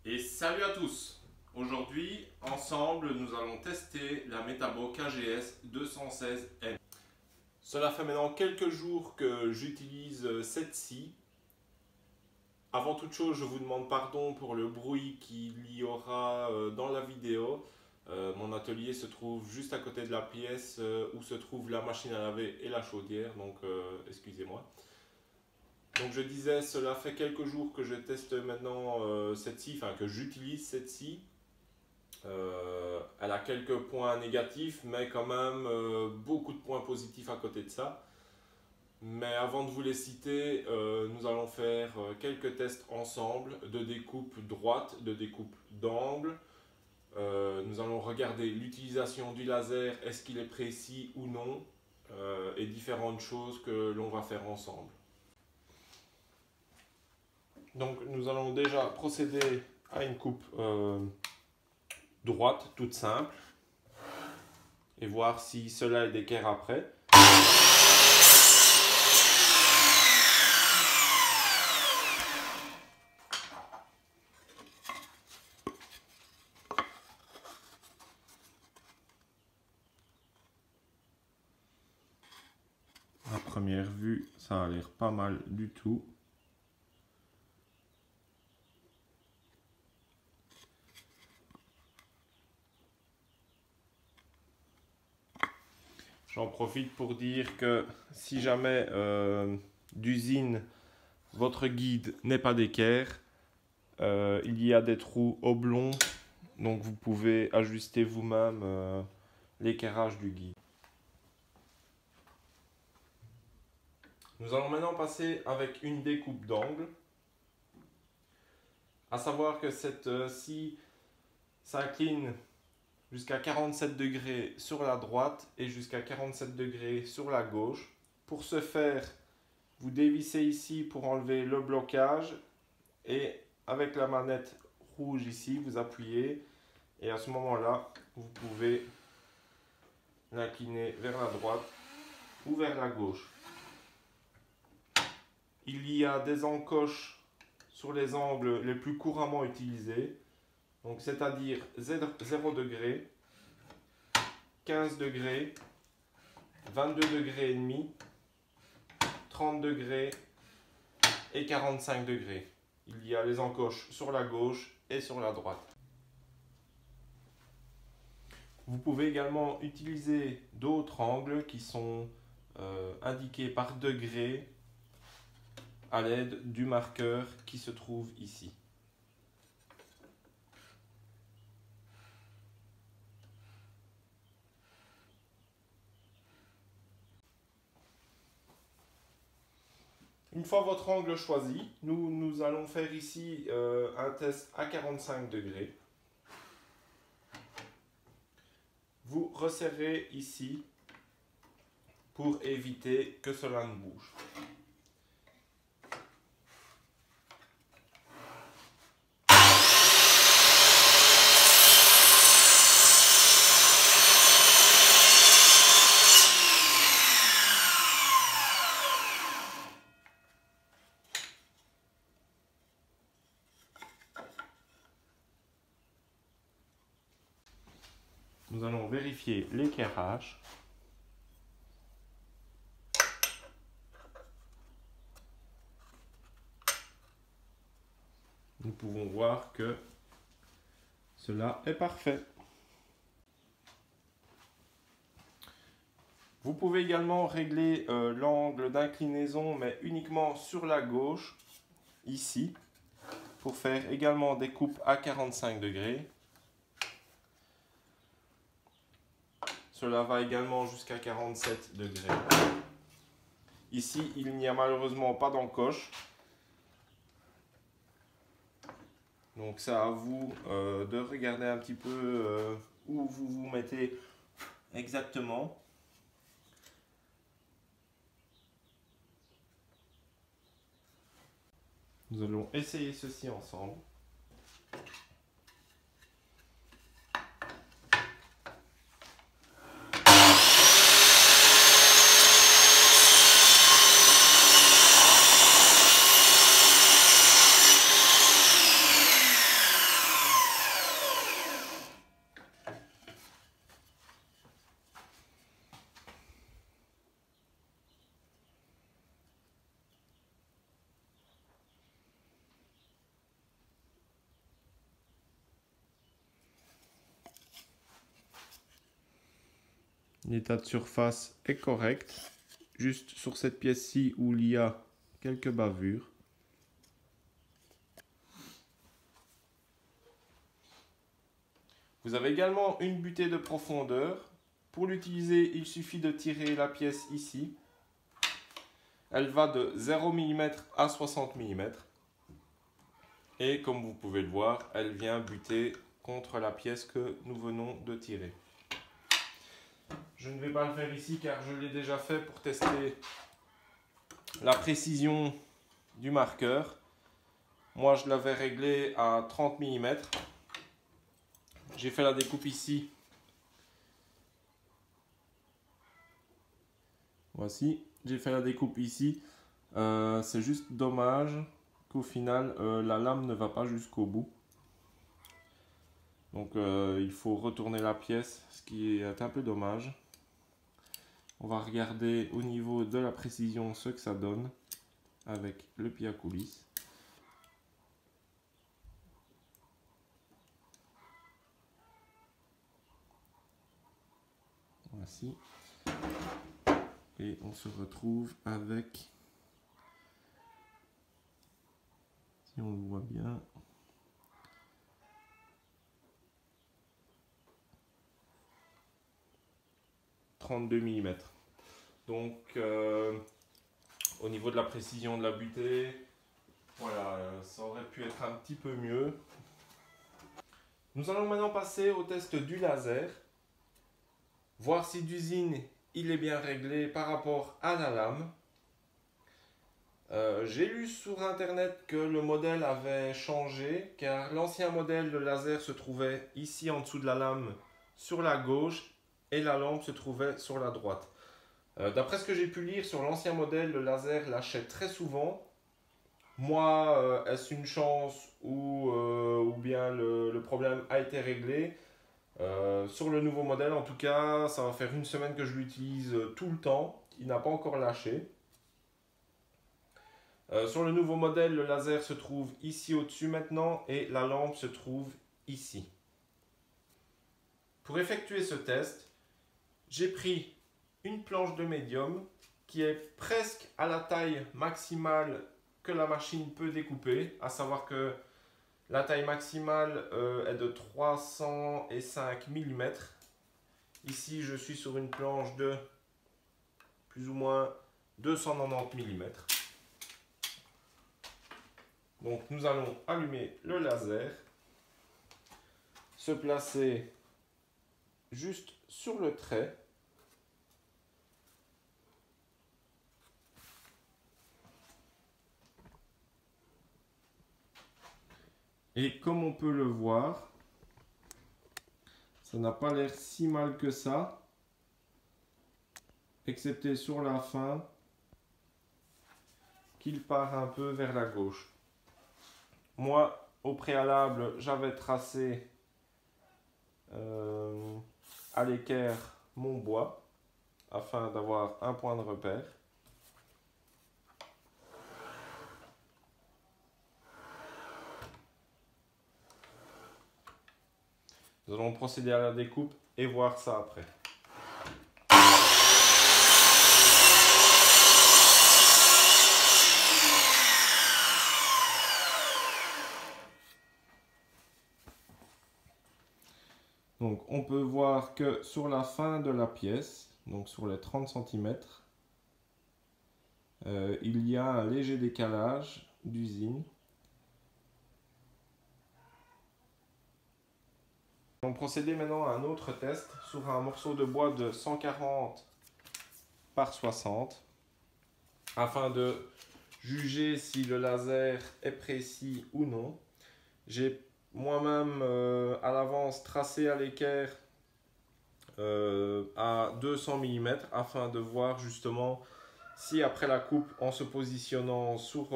Et salut à tous! Aujourd'hui, ensemble, nous allons tester la Metabo KGS 216N. Cela fait maintenant quelques jours que j'utilise cette scie. Avant toute chose, je vous demande pardon pour le bruit qu'il y aura dans la vidéo. Mon atelier se trouve juste à côté de la pièce où se trouve la machine à laver et la chaudière, donc excusez-moi. Donc je disais, cela fait quelques jours que je teste maintenant cette scie, enfin que j'utilise cette scie. Elle a quelques points négatifs, mais quand même beaucoup de points positifs à côté de ça. Mais avant de vous les citer, nous allons faire quelques tests ensemble de découpe droite, de découpe d'angle. Nous allons regarder l'utilisation du laser, est-ce qu'il est précis ou non, et différentes choses que l'on va faire ensemble. Donc nous allons déjà procéder à une coupe droite, toute simple, et voir si cela est d'équerre après. À première vue, ça a l'air pas mal du tout. J'en profite pour dire que si jamais d'usine votre guide n'est pas d'équerre, il y a des trous oblongs, donc vous pouvez ajuster vous-même l'équerrage du guide. Nous allons maintenant passer avec une découpe d'angle. À savoir que cette scie s'incline jusqu'à 47 degrés sur la droite et jusqu'à 47 degrés sur la gauche. Pour ce faire, vous dévissez ici pour enlever le blocage et avec la manette rouge ici, vous appuyez et à ce moment-là, vous pouvez l'incliner vers la droite ou vers la gauche. Il y a des encoches sur les angles les plus couramment utilisés. Donc c'est-à-dire 0 degré, 15 degrés, 22 degrés et demi, 30 degrés et 45 degrés. Il y a les encoches sur la gauche et sur la droite. Vous pouvez également utiliser d'autres angles qui sont indiqués par degré à l'aide du marqueur qui se trouve ici. Une fois votre angle choisi, nous allons faire ici un test à 45 degrés. Vous resserrez ici pour éviter que cela ne bouge. Nous allons vérifier l'équerrage. Nous pouvons voir que cela est parfait. Vous pouvez également régler l'angle d'inclinaison, mais uniquement sur la gauche, ici, pour faire également des coupes à 45 degrés. Cela va également jusqu'à 47 degrés. Ici, il n'y a malheureusement pas d'encoche. Donc c'est à vous de regarder un petit peu où vous vous mettez exactement. Nous allons essayer ceci ensemble. L'état de surface est correct. Juste sur cette pièce-ci où il y a quelques bavures. Vous avez également une butée de profondeur. Pour l'utiliser, il suffit de tirer la pièce ici. Elle va de 0 mm à 60 mm. Et comme vous pouvez le voir, elle vient buter contre la pièce que nous venons de tirer. Je ne vais pas le faire ici car je l'ai déjà fait pour tester la précision du marqueur. Moi, je l'avais réglé à 30 mm. J'ai fait la découpe ici. Voici, j'ai fait la découpe ici. C'est juste dommage qu'au final, la lame ne va pas jusqu'au bout. Donc, il faut retourner la pièce, ce qui est un peu dommage. On va regarder au niveau de la précision ce que ça donne avec le pied à coulisse. Voici. Et on se retrouve avec, si on le voit bien, « 32 mm ». Donc, au niveau de la précision de la butée, voilà, ça aurait pu être un petit peu mieux. Nous allons maintenant passer au test du laser. Voir si d'usine il est bien réglé par rapport à la lame. J'ai lu sur internet que le modèle avait changé car l'ancien modèle de laser se trouvait ici en dessous de la lame sur la gauche et la lampe se trouvait sur la droite. D'après ce que j'ai pu lire sur l'ancien modèle, le laser lâchait très souvent. Moi, est-ce une chance ou bien le problème a été réglé? Sur le nouveau modèle, en tout cas, ça va faire une semaine que je l'utilise tout le temps. Il n'a pas encore lâché. Sur le nouveau modèle, le laser se trouve ici au-dessus maintenant et la lampe se trouve ici. Pour effectuer ce test, j'ai pris une planche de médium qui est presque à la taille maximale que la machine peut découper, à savoir que la taille maximale est de 305 mm. Ici, je suis sur une planche de plus ou moins 290 mm. Donc, nous allons allumer le laser, se placer juste sur le trait. Et comme on peut le voir, ça n'a pas l'air si mal que ça, excepté sur la fin, qu'il part un peu vers la gauche. Moi, au préalable, j'avais tracé à l'équerre mon bois, afin d'avoir un point de repère. Nous allons procéder à la découpe et voir ça après. Donc on peut voir que sur la fin de la pièce, donc sur les 30 cm, il y a un léger décalage d'usine. On va procéder maintenant à un autre test sur un morceau de bois de 140 par 60 afin de juger si le laser est précis ou non. J'ai moi-même à l'avance tracé à l'équerre à 200 mm afin de voir justement si après la coupe, en se positionnant sur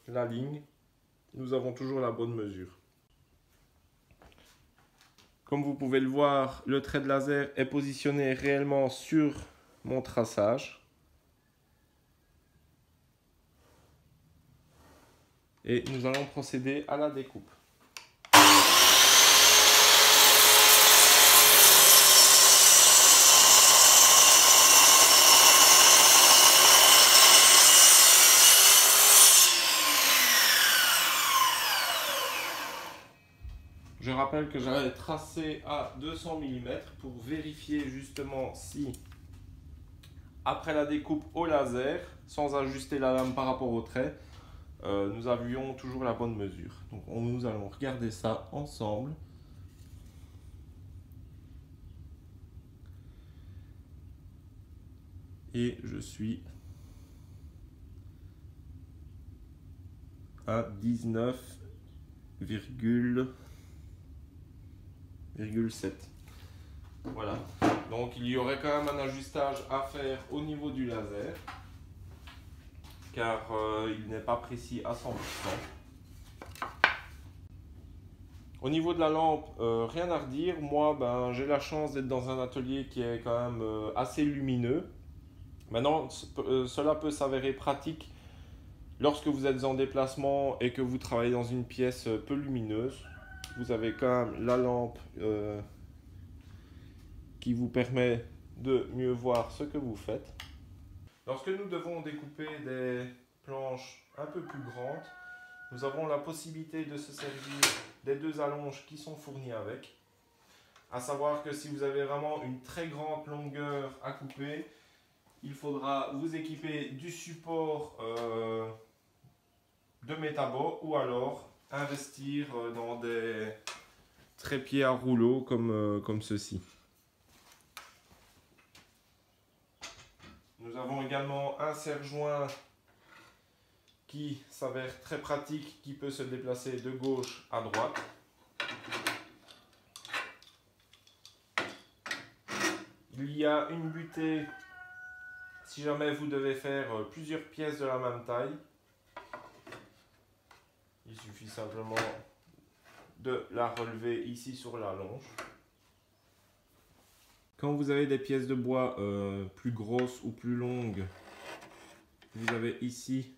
la ligne, nous avons toujours la bonne mesure. Comme vous pouvez le voir, le trait de laser est positionné réellement sur mon traçage. Et nous allons procéder à la découpe. Je rappelle que j'avais tracé à 200 mm pour vérifier justement si, après la découpe au laser, sans ajuster la lame par rapport au trait, nous avions toujours la bonne mesure. Donc nous allons regarder ça ensemble. Et je suis à 19,7. Voilà. Donc il y aurait quand même un ajustage à faire au niveau du laser, car il n'est pas précis à 100%. Au niveau de la lampe, rien à redire. Moi, j'ai la chance d'être dans un atelier qui est quand même assez lumineux. Maintenant, cela peut s'avérer pratique lorsque vous êtes en déplacement et que vous travaillez dans une pièce peu lumineuse. Vous avez quand même la lampe qui vous permet de mieux voir ce que vous faites. Lorsque nous devons découper des planches un peu plus grandes, nous avons la possibilité de se servir des deux allonges qui sont fournies avec. À savoir que si vous avez vraiment une très grande longueur à couper, il faudra vous équiper du support de Metabo ou alors investir dans des trépieds à rouleau comme ceci. Nous avons également un serre-joint qui s'avère très pratique, qui peut se déplacer de gauche à droite. Il y a une butée si jamais vous devez faire plusieurs pièces de la même taille. Il suffit simplement de la relever ici sur la longe. Quand vous avez des pièces de bois plus grosses ou plus longues, vous avez ici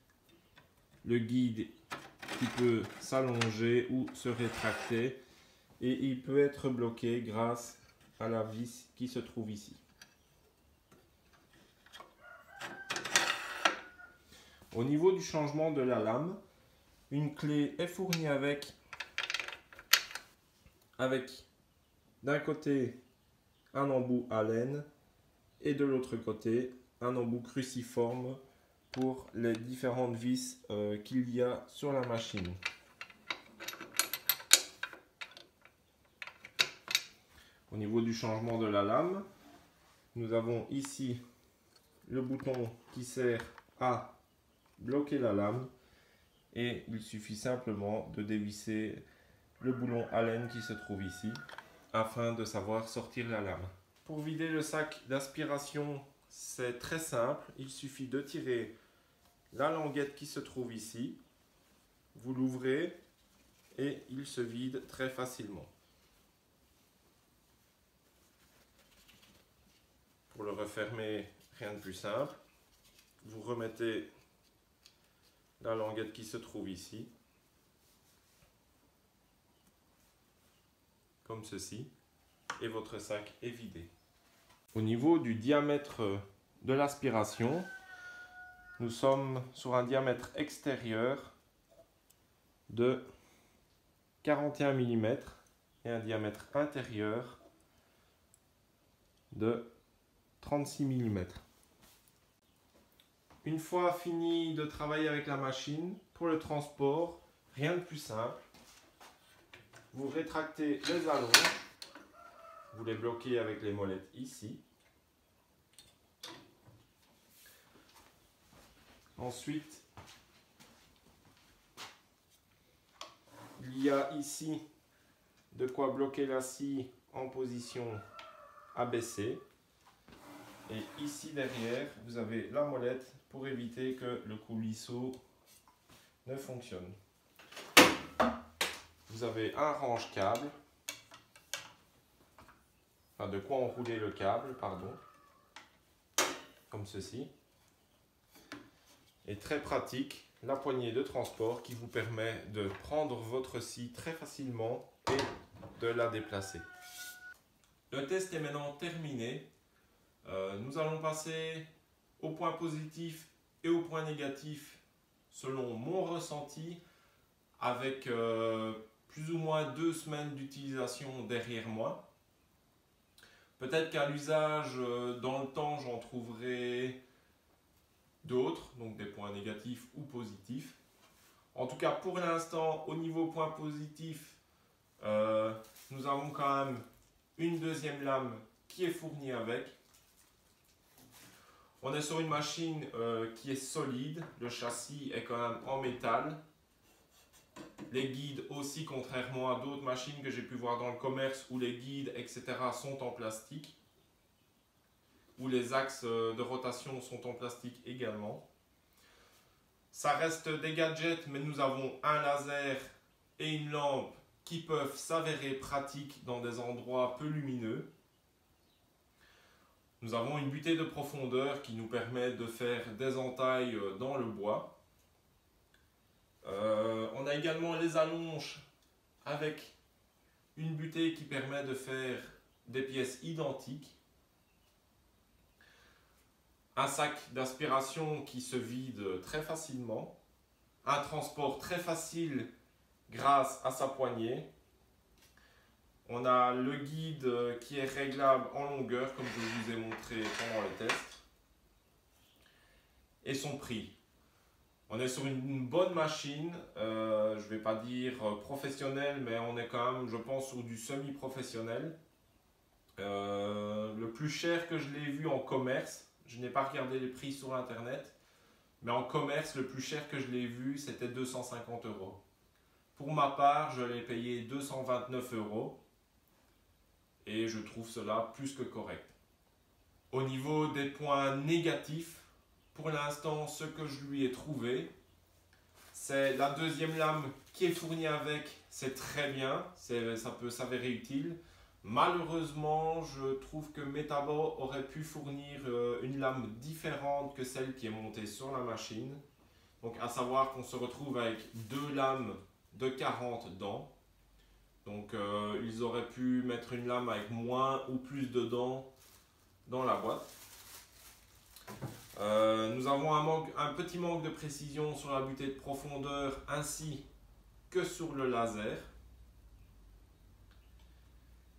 le guide qui peut s'allonger ou se rétracter et il peut être bloqué grâce à la vis qui se trouve ici. Au niveau du changement de la lame, une clé est fournie avec d'un côté un embout à laine et de l'autre côté un embout cruciforme pour les différentes vis qu'il y a sur la machine. Au niveau du changement de la lame, nous avons ici le bouton qui sert à bloquer la lame et il suffit simplement de dévisser le boulon à laine qui se trouve ici afin de savoir sortir la lame. Pour vider le sac d'aspiration, c'est très simple, il suffit de tirer la languette qui se trouve ici, vous l'ouvrez et il se vide très facilement. Pour le refermer, rien de plus simple, vous remettez la languette qui se trouve ici, comme ceci, et votre sac est vidé. Au niveau du diamètre de l'aspiration, nous sommes sur un diamètre extérieur de 41 mm et un diamètre intérieur de 36 mm. Une fois fini de travailler avec la machine, pour le transport, rien de plus simple. Vous rétractez les allonges, vous les bloquez avec les molettes ici. Ensuite, il y a ici de quoi bloquer la scie en position abaissée. Et ici derrière, vous avez la molette pour éviter que le coulisseau ne fonctionne. Vous avez un range-câble, enfin de quoi enrouler le câble, pardon, comme ceci. Et très pratique, la poignée de transport qui vous permet de prendre votre scie très facilement et de la déplacer. Le test est maintenant terminé. Nous allons passer au point positif et au point négatif selon mon ressenti avec plus ou moins moins 2 semaines d'utilisation derrière moi. Peut-être qu'à l'usage, dans le temps, j'en trouverai d'autres, donc des points négatifs ou positifs. En tout cas, pour l'instant, au niveau point positif, nous avons quand même une deuxième lame qui est fournie avec. On est sur une machine qui est solide, le châssis est quand même en métal. Les guides aussi, contrairement à d'autres machines que j'ai pu voir dans le commerce où les guides, etc. sont en plastique. Où les axes de rotation sont en plastique également. Ça reste des gadgets, mais nous avons un laser et une lampe qui peuvent s'avérer pratiques dans des endroits peu lumineux. Nous avons une butée de profondeur qui nous permet de faire des entailles dans le bois. On a également les allonges avec une butée qui permet de faire des pièces identiques. Un sac d'aspiration qui se vide très facilement. Un transport très facile grâce à sa poignée. On a le guide qui est réglable en longueur comme je vous ai montré pendant le test. Et son prix. On est sur une bonne machine, je ne vais pas dire professionnelle, mais on est quand même, je pense, sur du semi-professionnel. Le plus cher que je l'ai vu en commerce, je n'ai pas regardé les prix sur internet, mais en commerce, le plus cher que je l'ai vu, c'était 250 €. Pour ma part, je l'ai payé 229 € et je trouve cela plus que correct. Au niveau des points négatifs, pour l'instant, ce que je lui ai trouvé, c'est la deuxième lame qui est fournie avec, c'est très bien, ça peut s'avérer utile. Malheureusement, je trouve que Metabo aurait pu fournir une lame différente que celle qui est montée sur la machine. Donc à savoir qu'on se retrouve avec deux lames de 40 dents. Donc ils auraient pu mettre une lame avec moins ou plus de dents dans la boîte. Nous avons un petit manque de précision sur la butée de profondeur ainsi que sur le laser.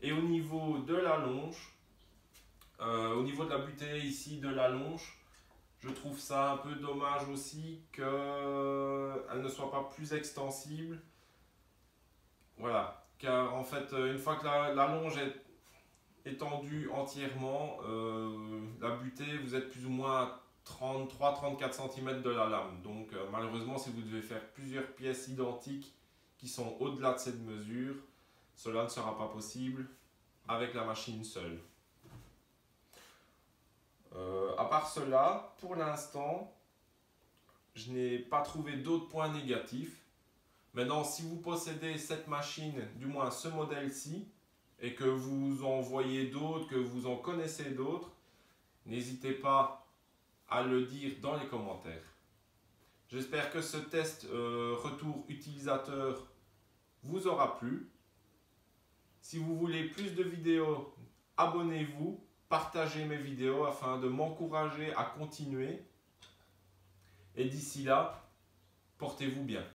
Et au niveau de la longe, au niveau de la butée ici de la longe, je trouve ça un peu dommage aussi qu'elle ne soit pas plus extensible. Voilà, car en fait une fois que la longe est étendue entièrement, la butée vous êtes plus ou moins à 33-34 cm de la lame. Donc malheureusement si vous devez faire plusieurs pièces identiques qui sont au-delà de cette mesure, cela ne sera pas possible avec la machine seule. À part cela, pour l'instant, je n'ai pas trouvé d'autres points négatifs. Maintenant, si vous possédez cette machine, du moins ce modèle-ci, et que vous en voyez d'autres, que vous en connaissez d'autres, n'hésitez pas à le dire dans les commentaires. J'espère que ce test retour utilisateur vous aura plu. Si vous voulez plus de vidéos, abonnez-vous, partagez mes vidéos afin de m'encourager à continuer. Et d'ici là, portez-vous bien.